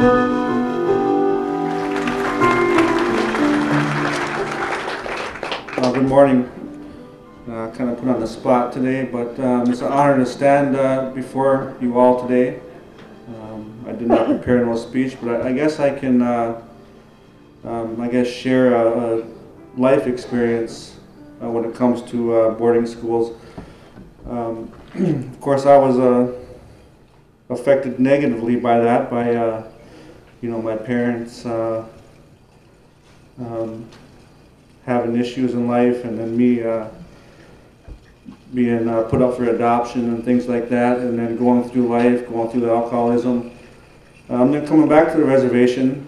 Good morning. Kind of put on the spot today, but it's an honor to stand before you all today. I did not prepare no speech, but I guess I can share a life experience when it comes to boarding schools. Of course, I was affected negatively by that, by my parents having issues in life, and then me being put up for adoption and things like that, and then going through life, going through the alcoholism. Then coming back to the reservation,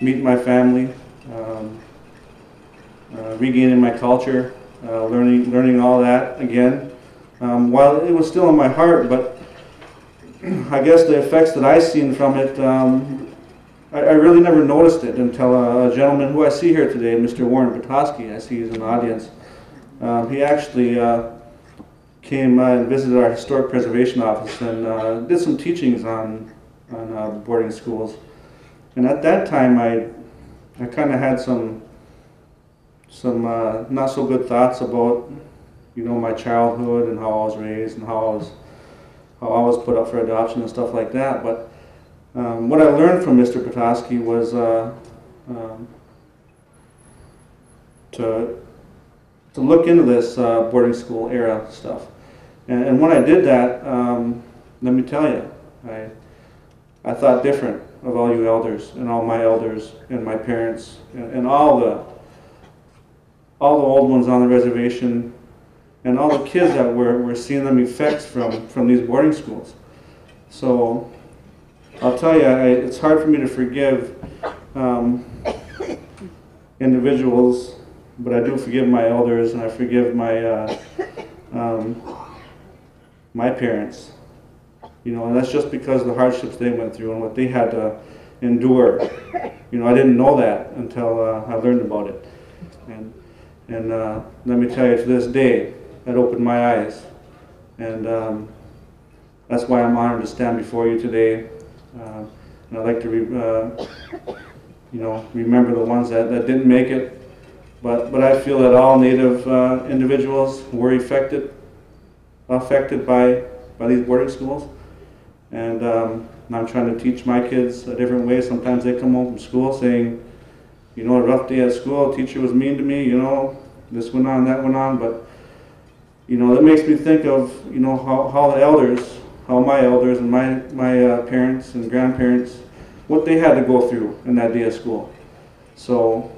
meeting my family, regaining my culture, learning all that again. While it was still in my heart, but I guess the effects that I seen from it, I really never noticed it until a gentleman who I see here today, Mr. Warren Petoskey, I see he's in the audience. He actually came and visited our historic preservation office and did some teachings on boarding schools. And at that time, I kind of had some not so good thoughts about my childhood and how I was raised and how I was put up for adoption and stuff like that. But what I learned from Mr. Petoskey was to look into this boarding school era stuff. And when I did that, let me tell you, I thought different of all you elders and all my elders and my parents and all the old ones on the reservation and all the kids that were seeing them effects from these boarding schools. So I'll tell you, it's hard for me to forgive individuals, but I do forgive my elders, and I forgive my my parents. And that's just because of the hardships they went through and what they had to endure. I didn't know that until I learned about it. And let me tell you, to this day, that opened my eyes. And that's why I'm honored to stand before you today. And I'd like to remember the ones that didn't make it. But I feel that all Native individuals were affected by these boarding schools. And I'm trying to teach my kids a different way. Sometimes they come home from school saying, a rough day at school, teacher was mean to me, this went on, that went on. But, that makes me think of, how the elders, how my elders and my parents and grandparents, what they had to go through in that day of school. So,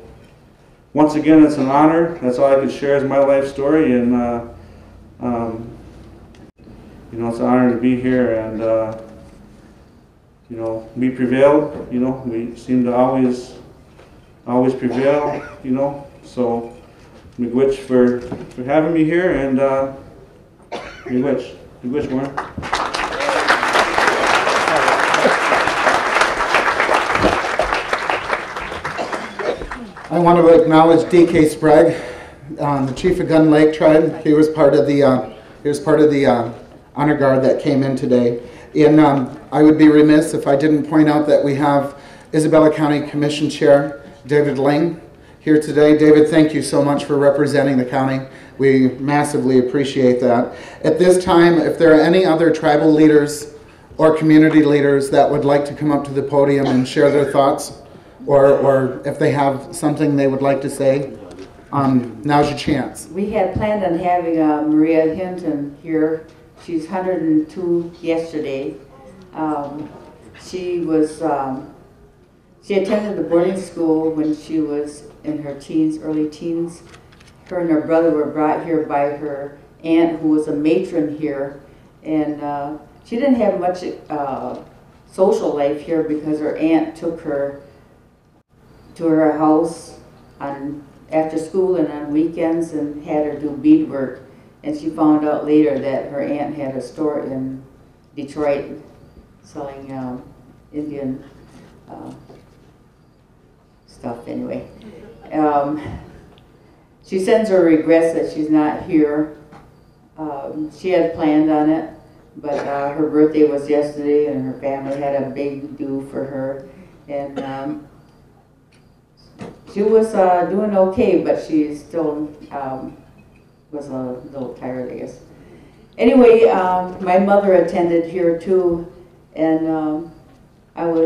once again, it's an honor. That's all I could share is my life story, and it's an honor to be here. And we prevailed. We seem to always prevail. So, miigwech for having me here, and miigwech, Warren. I want to acknowledge D.K. Sprague, the chief of Gun Lake Tribe. He was part of the honor guard that came in today. And I would be remiss if I didn't point out that we have Isabella County Commission Chair David Ling here today. David, thank you so much for representing the county. We massively appreciate that. At this time, if there are any other tribal leaders or community leaders that would like to come up to the podium and share their thoughts, or if they have something they would like to say, now's your chance. We had planned on having Maria Hinton here. She's 102 yesterday. She attended the boarding school when she was in her teens, early teens. Her and her brother were brought here by her aunt, who was a matron here, and she didn't have much social life here because her aunt took her to her house after school and on weekends and had her do beadwork. And she found out later that her aunt had a store in Detroit selling Indian stuff anyway. She sends her regrets that she's not here. She had planned on it, but her birthday was yesterday, and her family had a big do for her, and she was doing okay, but she still was a little tired, I guess. Anyway, my mother attended here too, and I'm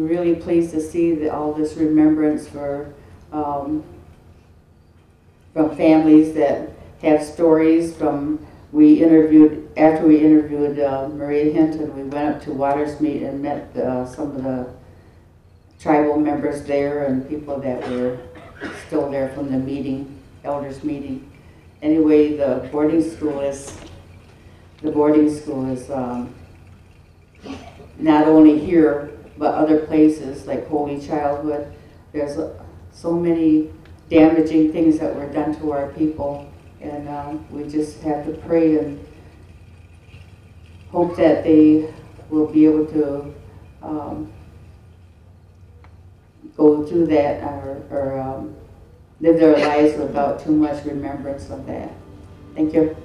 really pleased to see all this remembrance from families that have stories. After we interviewed Maria Hinton, we went up to Watersmeet and met some of the tribal members there and people that were still there from the meeting, elders meeting. Anyway, the boarding school is not only here but other places like Holy Childhood. There's so many damaging things that were done to our people, and we just have to pray and hope that they will be able to go through that or live their lives without too much remembrance of that. Thank you.